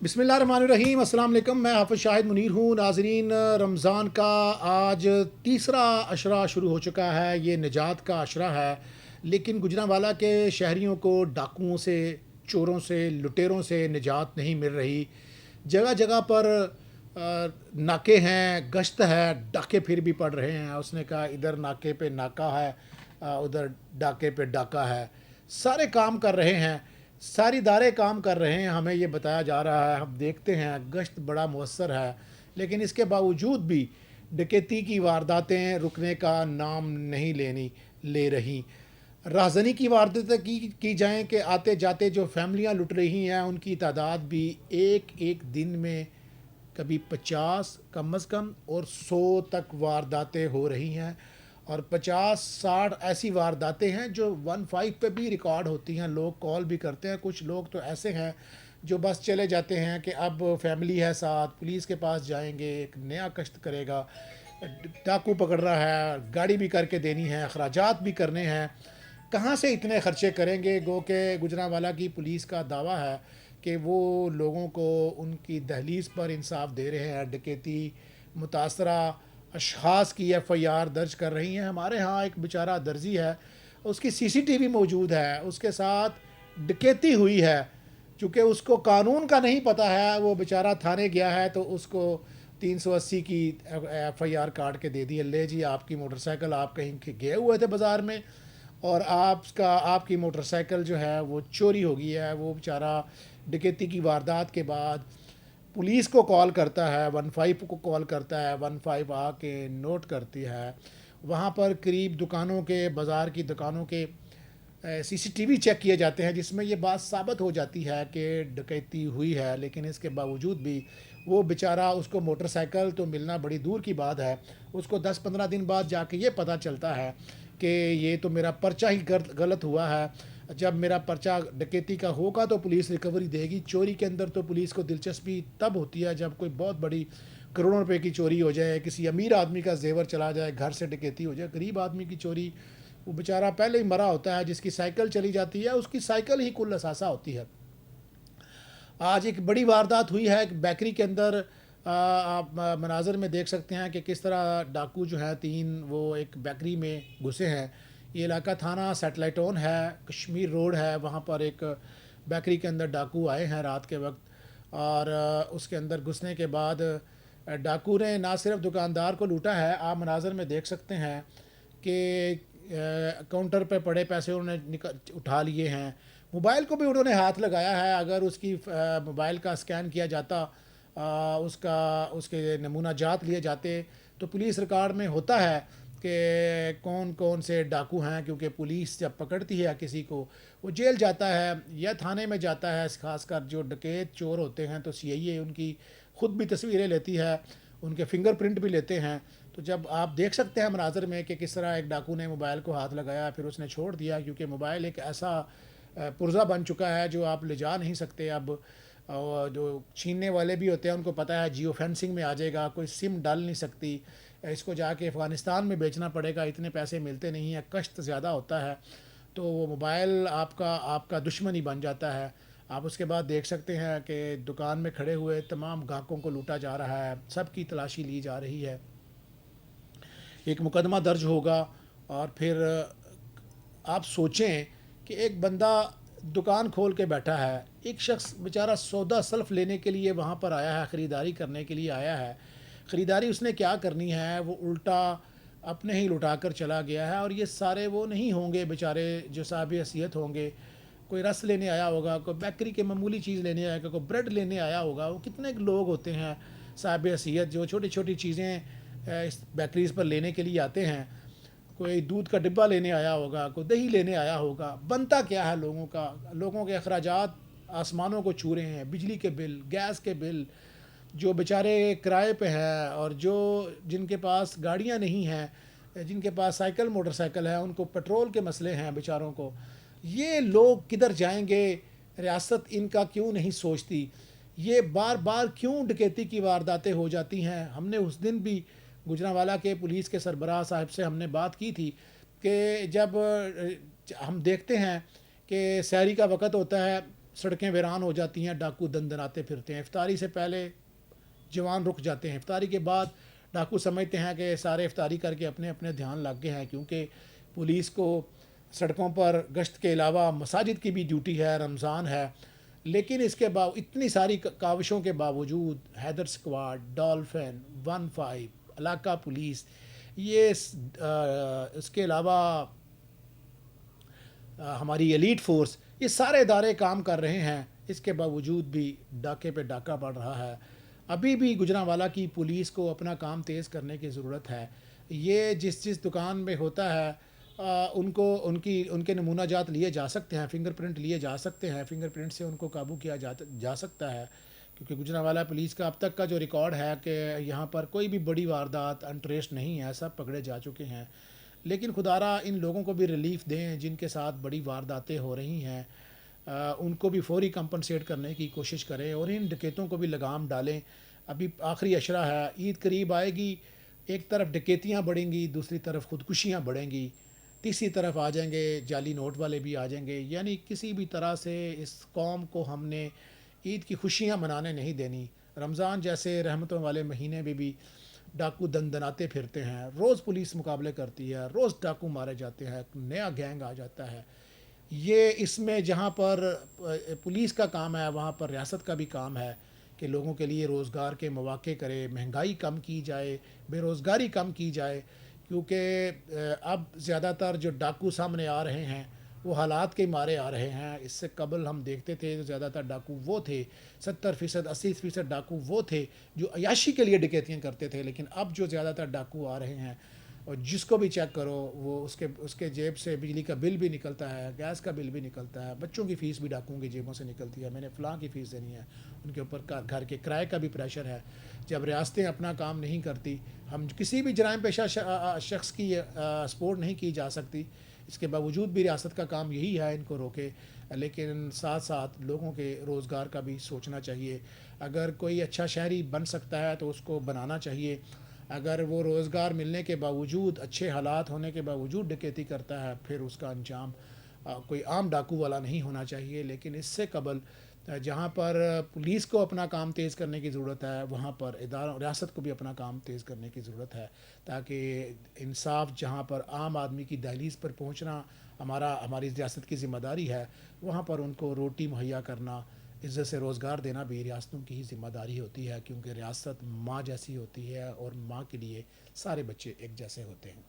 बिस्मिल्लाहिर्रहमानिर्रहीम। अस्सलाम वालेकुम। मैं हाफ़िज़ शाहिद मुनीर हूँ। नाज़रीन, रमज़ान का आज तीसरा अशरा शुरू हो चुका है। ये निजात का अशरा है, लेकिन गुजरांवाला के शहरियों को डाकुओं से, चोरों से, लुटेरों से निजात नहीं मिल रही। जगह जगह पर नाके हैं, गश्त है, डाके फिर भी पड़ रहे हैं। उसने कहा इधर नाके पे नाका है, उधर डाके पे डाका है। सारे काम कर रहे हैं, सारी इदारे काम कर रहे हैं, हमें ये बताया जा रहा है। हम देखते हैं गश्त बड़ा मौसर है, लेकिन इसके बावजूद भी डकैती की वारदातें रुकने का नाम नहीं ले रही। राहज़नी की वारदातें की जाएँ कि आते जाते जो फैमिलियाँ लुट रही हैं, उनकी तादाद भी एक एक दिन में कभी 50 कम अज़ कम और 100 तक वारदातें हो रही हैं। और 50-60 ऐसी वारदातें हैं जो 15 पे भी रिकॉर्ड होती हैं। लोग कॉल भी करते हैं। कुछ लोग तो ऐसे हैं जो बस चले जाते हैं कि अब फैमिली है साथ, पुलिस के पास जाएंगे, एक नया कष्ट करेगा, डाकू पकड़ रहा है, गाड़ी भी करके देनी है, अखराजात भी करने हैं, कहाँ से इतने खर्चे करेंगे। गो के गुजरांवाला की पुलिस का दावा है कि वो लोगों को उनकी दहलीज पर इंसाफ दे रहे हैं। डकैती मुतासरा अशख़ास की एफ़आईआर दर्ज कर रही हैं। हमारे यहाँ एक बेचारा दर्जी है, उसकी सीसीटीवी मौजूद है, उसके साथ डकैती हुई है। चूँकि उसको कानून का नहीं पता है, वो बेचारा थाने गया है तो उसको 380 की एफ़आईआर काट के दे दी है। ले जी, आपकी मोटरसाइकिल, आप कहीं गए हुए थे बाज़ार में और आपकी मोटरसाइकिल जो है वो चोरी हो गई है। वो बेचारा डकैती की वारदात के बाद पुलिस को कॉल करता है, 15 को कॉल करता है, 15 आके नोट करती है। वहाँ पर करीब दुकानों के, बाज़ार की दुकानों के सीसीटीवी चेक किए जाते हैं, जिसमें ये बात साबित हो जाती है कि डकैती हुई है। लेकिन इसके बावजूद भी वो बेचारा, उसको मोटरसाइकिल तो मिलना बड़ी दूर की बात है। उसको 10-15 दिन बाद जाके ये पता चलता है कि ये तो मेरा पर्चा ही गलत हुआ है। जब मेरा पर्चा डकैती का होगा तो पुलिस रिकवरी देगी। चोरी के अंदर तो पुलिस को दिलचस्पी तब होती है जब कोई बहुत बड़ी करोड़ों रुपए की चोरी हो जाए, किसी अमीर आदमी का जेवर चला जाए, घर से डकैती हो जाए। गरीब आदमी की चोरी, वो बेचारा पहले ही मरा होता है, जिसकी साइकिल चली जाती है उसकी साइकिल ही कुल असासा होती है। आज एक बड़ी वारदात हुई है एक बेकरी के अंदर। आप मनाज़र में देख सकते हैं कि किस तरह डाकू जो हैं 3, वो एक बेकरी में घुसे हैं। ये इलाका थाना सैटेलाइट ऑन है, कश्मीर रोड है। वहाँ पर एक बेकरी के अंदर डाकू आए हैं रात के वक्त, और उसके अंदर घुसने के बाद डाकू ने ना सिर्फ दुकानदार को लूटा है, आप मनाज़र में देख सकते हैं कि काउंटर पे पड़े पैसे उन्होंने उठा लिए हैं। मोबाइल को भी उन्होंने हाथ लगाया है। अगर उसकी मोबाइल का स्कैन किया जाता, उसके नमूना जात लिए जाते, तो पुलिस रिकॉर्ड में होता है कि कौन कौन से डाकू हैं। क्योंकि पुलिस जब पकड़ती है किसी को, वो जेल जाता है या थाने में जाता है। खासकर जो डकैत चोर होते हैं तो सीआईए उनकी ख़ुद भी तस्वीरें लेती है, उनके फिंगरप्रिंट भी लेते हैं। तो जब आप देख सकते हैं मनाज़र में कि किस तरह एक डाकू ने मोबाइल को हाथ लगाया, फिर उसने छोड़ दिया, क्योंकि मोबाइल एक ऐसा पुर्जा बन चुका है जो आप ले जा नहीं सकते अब। और जो छीनने वाले भी होते हैं उनको पता है जियो फेंसिंग में आ जाएगा, कोई सिम डाल नहीं सकती, इसको जाके अफ़गानिस्तान में बेचना पड़ेगा, इतने पैसे मिलते नहीं हैं, कष्ट ज़्यादा होता है। तो वो मोबाइल आपका दुश्मन ही बन जाता है। आप उसके बाद देख सकते हैं कि दुकान में खड़े हुए तमाम ग्राहकों को लूटा जा रहा है, सबकी तलाशी ली जा रही है। एक मुकदमा दर्ज होगा। और फिर आप सोचें कि एक बंदा दुकान खोल के बैठा है, एक शख्स बेचारा सौदा सल्फ़ लेने के लिए वहाँ पर आया है, ख़रीदारी करने के लिए आया है। ख़रीदारी उसने क्या करनी है, वो उल्टा अपने ही लुटा कर चला गया है। और ये सारे वो नहीं होंगे बेचारे जो साहिब हैसियत होंगे। कोई रस लेने आया होगा, कोई बेकरी के मामूली चीज़ लेने आएगा, कोई ब्रेड लेने आया होगा। वो कितने लोग होते हैं साहिब हैसियत जो छोटी छोटी चीज़ें इस बेकरीज़ पर लेने के लिए आते हैं। कोई दूध का डिब्बा लेने आया होगा, कोई दही लेने आया होगा। बनता क्या है लोगों का, लोगों के अखराजात आसमानों को छू रहे हैं। बिजली के बिल, गैस के बिल, जो बेचारे किराए पे हैं और जो जिनके पास गाड़ियां नहीं हैं, जिनके पास साइकिल मोटरसाइकिल है, उनको पेट्रोल के मसले हैं बेचारों को। ये लोग किधर जाएंगे, रियासत इनका क्यों नहीं सोचती? ये बार बार क्यों डकैती की वारदातें हो जाती हैं? हमने उस दिन भी गुजरांवाला के पुलिस के सरबराह साहब से हमने बात की थी कि जब हम देखते हैं कि सहरी का वक़्त होता है, सड़कें वीरान हो जाती हैं, डाकू दंदनाते फिरते हैं। इफ्तारी से पहले जवान रुक जाते हैं, इफ्तारी के बाद डाकू समझते हैं कि सारे इफ्तारी करके अपने अपने ध्यान लग गए हैं, क्योंकि पुलिस को सड़कों पर गश्त के अलावा मसाजिद की भी ड्यूटी है, रमज़ान है। लेकिन इसके बाद इतनी सारी काविशों के बावजूद हैदर स्क्वाड, डॉल्फिन, 15, इलाका पुलिस, ये इसके अलावा हमारी एलीट फोर्स, ये सारे इदारे काम कर रहे हैं। इसके बावजूद भी डाके पे डाका पड़ रहा है। अभी भी गुजरांवाला की पुलिस को अपना काम तेज़ करने की ज़रूरत है। ये जिस जिस दुकान में होता है उनको उनके नमूना जात लिए जा सकते हैं, फिंगरप्रिंट लिए जा सकते हैं, फिंगरप्रिंट से उनको काबू किया जा सकता है। क्योंकि गुजरांवाला पुलिस का अब तक का जो रिकॉर्ड है कि यहाँ पर कोई भी बड़ी वारदात अनट्रेस्ड नहीं है, सब पकड़े जा चुके हैं। लेकिन खुदारा इन लोगों को भी रिलीफ दें जिनके साथ बड़ी वारदातें हो रही हैं, उनको भी फौरी कंपनसेट करने की कोशिश करें और इन डकैतों को भी लगाम डालें। अभी आखिरी अशरा है, ईद करीब आएगी, एक तरफ डकैतियाँ बढ़ेंगी, दूसरी तरफ खुदकुशियाँ बढ़ेंगी, तीसरी तरफ आ जाएंगे जाली नोट वाले भी आ जाएंगे। यानी किसी भी तरह से इस कौम को हमने ईद की खुशियाँ मनाने नहीं देनी। रमज़ान जैसे रहमतों वाले महीने में भी डाकू दंदनाते फिरते हैं, रोज़ पुलिस मुकाबले करती है, रोज़ डाकू मारे जाते हैं, नया गैंग आ जाता है। ये इसमें जहाँ पर पुलिस का काम है, वहाँ पर रियासत का भी काम है कि लोगों के लिए रोज़गार के मौक़े करे, महंगाई कम की जाए, बेरोज़गारी कम की जाए। क्योंकि अब ज़्यादातर जो डाकू सामने आ रहे हैं वो हालात के मारे आ रहे हैं। इससे कबल हम देखते थे तो ज़्यादातर डाकू वो थे, 70% 80% डाकू वो थे जो अयाशी के लिए डकैतियाँ करते थे। लेकिन अब जो ज़्यादातर डाकू आ रहे हैं और जिसको भी चेक करो वो उसके जेब से बिजली का बिल भी निकलता है, गैस का बिल भी निकलता है, बच्चों की फ़ीस भी डाकुओं की जेबों से निकलती है। मैंने फ़लाँ की फ़ीस देनी है, उनके ऊपर घर के किराए का भी प्रेशर है। जब रियासतें अपना काम नहीं करती, हम किसी भी जराइम पेशा शख्स की सपोर्ट नहीं की जा सकती। इसके बावजूद भी रियासत का काम यही है इनको रोके। लेकिन साथ साथ लोगों के रोज़गार का भी सोचना चाहिए। अगर कोई अच्छा शहरी बन सकता है तो उसको बनाना चाहिए। अगर वो रोज़गार मिलने के बावजूद, अच्छे हालात होने के बावजूद डकैती करता है, फिर उसका अंजाम कोई आम डाकू वाला नहीं होना चाहिए। लेकिन इससे कबल जहाँ पर पुलिस को अपना काम तेज़ करने की ज़रूरत है, वहाँ पर इदारों रियासत को भी अपना काम तेज़ करने की ज़रूरत है, ताकि इंसाफ जहाँ पर आम आदमी की दहलीज़ पर पहुँचना हमारी रियासत की ज़िम्मेदारी है, वहाँ पर उनको रोटी मुहैया करना, इज़्ज़त से रोज़गार देना भी रियासतों की ही ज़िम्मेदारी होती है। क्योंकि रियासत माँ जैसी होती है और माँ के लिए सारे बच्चे एक जैसे होते हैं।